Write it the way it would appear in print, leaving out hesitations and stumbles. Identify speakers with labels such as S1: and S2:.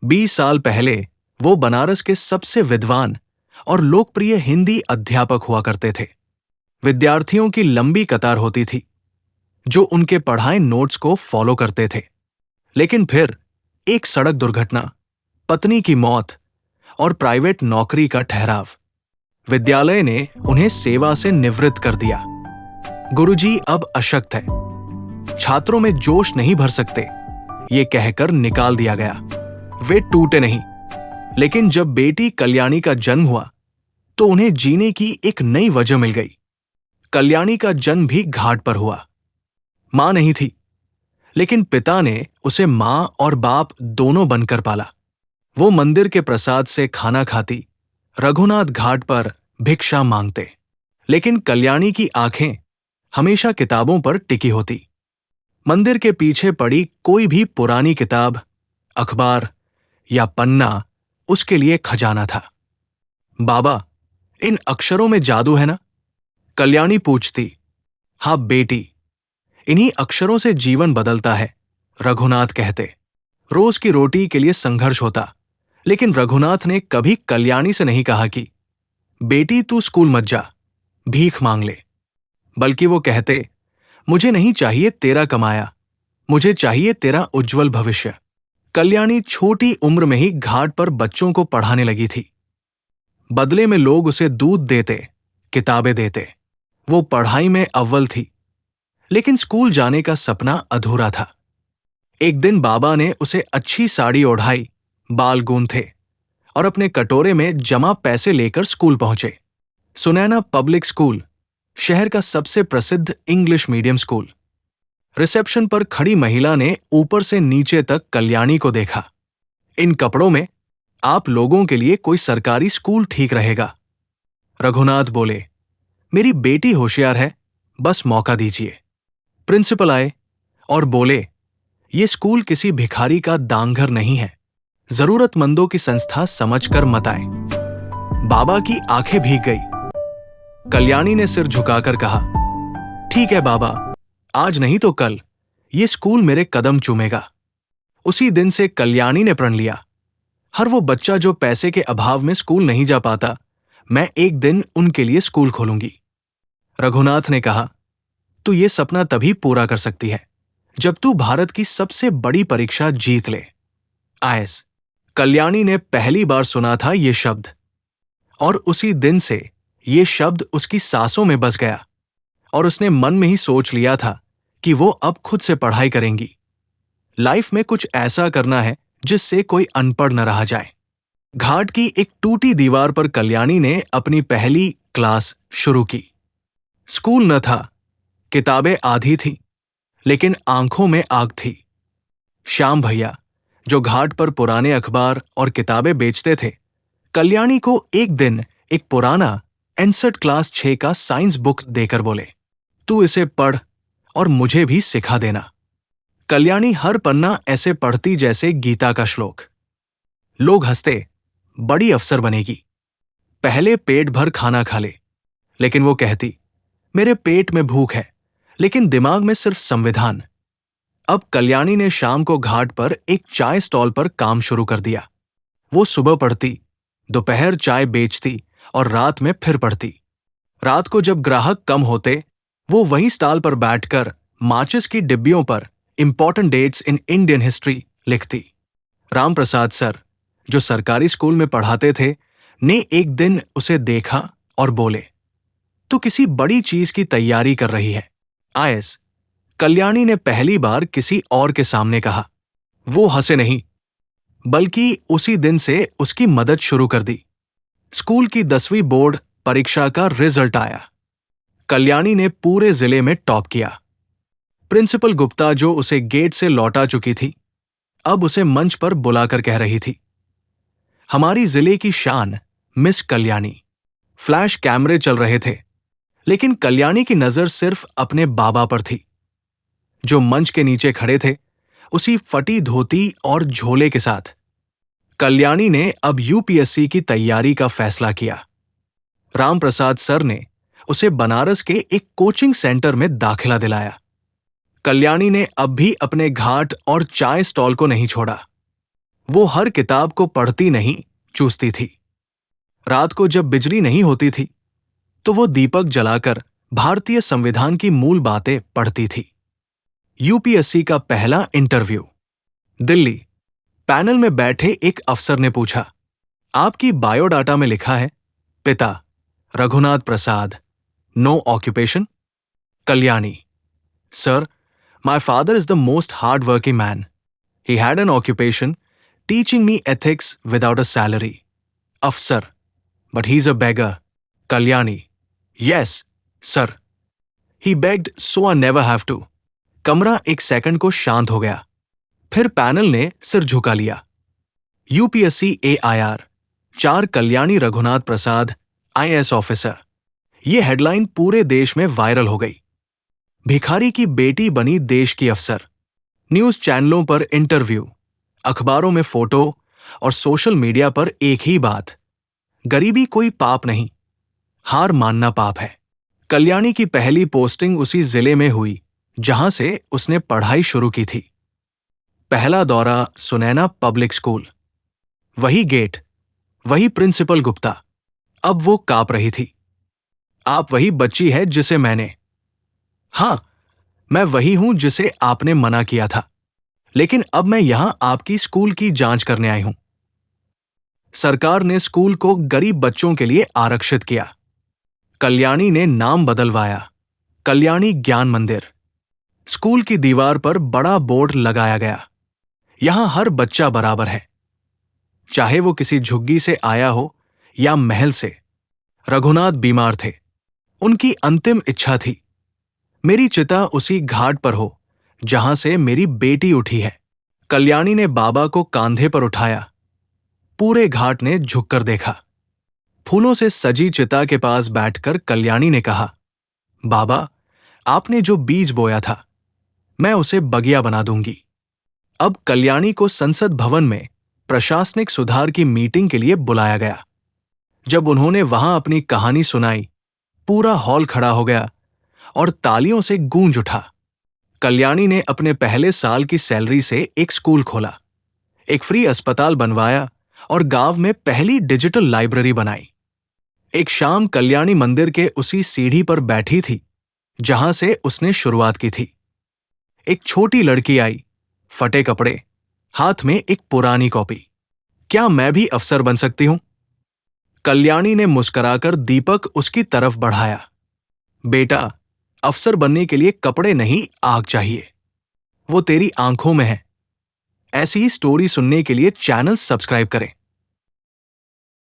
S1: 20 साल पहले वो बनारस के सबसे विद्वान और लोकप्रिय हिंदी अध्यापक हुआ करते थे। विद्यार्थियों की लंबी कतार होती थी जो उनके पढ़ाए नोट्स को फॉलो करते थे। लेकिन फिर एक सड़क दुर्घटना, पत्नी की मौत और प्राइवेट नौकरी का ठहराव, विद्यालय ने उन्हें सेवा से निवृत्त कर दिया। गुरुजी अब अशक्त है, छात्रों में जोश नहीं भर सकते, ये कहकर निकाल दिया गया। वे टूटे नहीं, लेकिन जब बेटी कल्याणी का जन्म हुआ तो उन्हें जीने की एक नई वजह मिल गई। कल्याणी का जन्म भी घाट पर हुआ। मां नहीं थी, लेकिन पिता ने उसे मां और बाप दोनों बनकर पाला। वो मंदिर के प्रसाद से खाना खाती, रघुनाथ घाट पर भिक्षा मांगते, लेकिन कल्याणी की आंखें हमेशा किताबों पर टिकी होती। मंदिर के पीछे पड़ी कोई भी पुरानी किताब, अखबार या पन्ना उसके लिए खजाना था। बाबा, इन अक्षरों में जादू है ना? कल्याणी पूछती। हाँ बेटी, इन्हीं अक्षरों से जीवन बदलता है, रघुनाथ कहते। रोज की रोटी के लिए संघर्ष होता, लेकिन रघुनाथ ने कभी कल्याणी से नहीं कहा कि बेटी तू स्कूल मत जा, भीख मांग ले। बल्कि वो कहते, मुझे नहीं चाहिए तेरा कमाया, मुझे चाहिए तेरा उज्जवल भविष्य। कल्याणी छोटी उम्र में ही घाट पर बच्चों को पढ़ाने लगी थी। बदले में लोग उसे दूध देते, किताबें देते। वो पढ़ाई में अव्वल थी, लेकिन स्कूल जाने का सपना अधूरा था। एक दिन बाबा ने उसे अच्छी साड़ी ओढ़ाई, बाल गूंथे और अपने कटोरे में जमा पैसे लेकर स्कूल पहुंचे। सुनैना पब्लिक स्कूल, शहर का सबसे प्रसिद्ध इंग्लिश मीडियम स्कूल। रिसेप्शन पर खड़ी महिला ने ऊपर से नीचे तक कल्याणी को देखा। इन कपड़ों में आप लोगों के लिए कोई सरकारी स्कूल ठीक रहेगा। रघुनाथ बोले, मेरी बेटी होशियार है, बस मौका दीजिए। प्रिंसिपल आए और बोले, ये स्कूल किसी भिखारी का दांघर नहीं है, जरूरतमंदों की संस्था समझकर मत आए। बाबा की आंखें भीग गई। कल्याणी ने सिर झुकाकर कहा, ठीक है बाबा, आज नहीं तो कल ये स्कूल मेरे कदम चूमेगा। उसी दिन से कल्याणी ने प्रण लिया, हर वो बच्चा जो पैसे के अभाव में स्कूल नहीं जा पाता, मैं एक दिन उनके लिए स्कूल खोलूंगी। रघुनाथ ने कहा, तू ये सपना तभी पूरा कर सकती है जब तू भारत की सबसे बड़ी परीक्षा जीत ले, आईएएस। कल्याणी ने पहली बार सुना था ये शब्द, और उसी दिन से ये शब्द उसकी सांसों में बस गया और उसने मन में ही सोच लिया था कि वो अब खुद से पढ़ाई करेंगी। लाइफ में कुछ ऐसा करना है जिससे कोई अनपढ़ न रहा जाए। घाट की एक टूटी दीवार पर कल्याणी ने अपनी पहली क्लास शुरू की। स्कूल न था, किताबें आधी थीं, लेकिन आंखों में आग थी। श्याम भैया, जो घाट पर पुराने अखबार और किताबें बेचते थे, कल्याणी को एक दिन एक पुराना एनसेट क्लास 6 का साइंस बुक देकर बोले, तू इसे पढ़ और मुझे भी सिखा देना। कल्याणी हर पन्ना ऐसे पढ़ती जैसे गीता का श्लोक। लोग हंसते, बड़ी अफसर बनेगी, पहले पेट भर खाना खा ले। लेकिन वो कहती, मेरे पेट में भूख है, लेकिन दिमाग में सिर्फ संविधान। अब कल्याणी ने शाम को घाट पर एक चाय स्टॉल पर काम शुरू कर दिया। वो सुबह पढ़ती, दोपहर चाय बेचती और रात में फिर पढ़ती। रात को जब ग्राहक कम होते, वो वहीं स्टॉल पर बैठकर माचिस की डिब्बियों पर important dates in Indian history लिखती। राम प्रसाद सर, जो सरकारी स्कूल में पढ़ाते थे, ने एक दिन उसे देखा और बोले, तू किसी बड़ी चीज की तैयारी कर रही है, आईएएस। कल्याणी ने पहली बार किसी और के सामने कहा। वो हंसे नहीं, बल्कि उसी दिन से उसकी मदद शुरू कर दी। स्कूल की 10वीं बोर्ड परीक्षा का रिजल्ट आया। कल्याणी ने पूरे जिले में टॉप किया। प्रिंसिपल गुप्ता, जो उसे गेट से लौटा चुकी थी, अब उसे मंच पर बुलाकर कह रही थी, हमारी जिले की शान मिस कल्याणी। फ्लैश कैमरे चल रहे थे, लेकिन कल्याणी की नजर सिर्फ अपने बाबा पर थी, जो मंच के नीचे खड़े थे, उसी फटी धोती और झोले के साथ। कल्याणी ने अब यूपीएससी की तैयारी का फैसला किया। राम प्रसाद सर ने उसे बनारस के एक कोचिंग सेंटर में दाखिला दिलाया। कल्याणी ने अब भी अपने घाट और चाय स्टॉल को नहीं छोड़ा। वो हर किताब को पढ़ती नहीं, चूसती थी। रात को जब बिजली नहीं होती थी तो वो दीपक जलाकर भारतीय संविधान की मूल बातें पढ़ती थी। यूपीएससी का पहला इंटरव्यू। दिल्ली। पैनल में बैठे एक अफसर ने पूछा, आपकी बायोडाटा में लिखा है पिता Raghunath Prasad, no occupation. Kalyani, sir, my father is the most hard working man. He had an occupation, teaching me ethics without a salary. Afsar, but he's a beggar. Kalyani, yes, sir. He begged so I never have to. कमरा एक second को शांत हो गया। फिर panel ने सिर झुका लिया। यूपीएससी AIR 4 कल्याणी रघुनाथ प्रसाद IAS ऑफिसर। ये हेडलाइन पूरे देश में वायरल हो गई। भिखारी की बेटी बनी देश की अफसर। न्यूज चैनलों पर इंटरव्यू, अखबारों में फोटो और सोशल मीडिया पर एक ही बात, गरीबी कोई पाप नहीं, हार मानना पाप है। कल्याणी की पहली पोस्टिंग उसी जिले में हुई जहां से उसने पढ़ाई शुरू की थी। पहला दौरा सुनैना पब्लिक स्कूल। वही गेट, वही प्रिंसिपल गुप्ता। अब वो कांप रही थी। आप वही बच्ची है जिसे मैंने, हां, मैं वही हूं जिसे आपने मना किया था, लेकिन अब मैं यहां आपकी स्कूल की जांच करने आई हूं। सरकार ने स्कूल को गरीब बच्चों के लिए आरक्षित किया। कल्याणी ने नाम बदलवाया, कल्याणी ज्ञान मंदिर। स्कूल की दीवार पर बड़ा बोर्ड लगाया गया, यहां हर बच्चा बराबर है, चाहे वो किसी झुग्गी से आया हो या महल से। रघुनाथ बीमार थे, उनकी अंतिम इच्छा थी मेरी चिता उसी घाट पर हो जहां से मेरी बेटी उठी है। कल्याणी ने बाबा को कांधे पर उठाया। पूरे घाट ने झुककर देखा। फूलों से सजी चिता के पास बैठकर कल्याणी ने कहा, बाबा, आपने जो बीज बोया था मैं उसे बगिया बना दूंगी। अब कल्याणी को संसद भवन में प्रशासनिक सुधार की मीटिंग के लिए बुलाया गया। जब उन्होंने वहां अपनी कहानी सुनाई, पूरा हॉल खड़ा हो गया और तालियों से गूंज उठा। कल्याणी ने अपने पहले साल की सैलरी से एक स्कूल खोला, एक फ्री अस्पताल बनवाया और गांव में पहली डिजिटल लाइब्रेरी बनाई। एक शाम कल्याणी मंदिर के उसी सीढ़ी पर बैठी थी जहां से उसने शुरुआत की थी। एक छोटी लड़की आई, फटे कपड़े, हाथ में एक पुरानी कॉपी। क्या मैं भी अफसर बन सकती हूं? कल्याणी ने मुस्कुराकर दीपक उसकी तरफ बढ़ाया। बेटा, अफसर बनने के लिए कपड़े नहीं, आग चाहिए। वो तेरी आंखों में है। ऐसी ही स्टोरी सुनने के लिए चैनल सब्सक्राइब करें।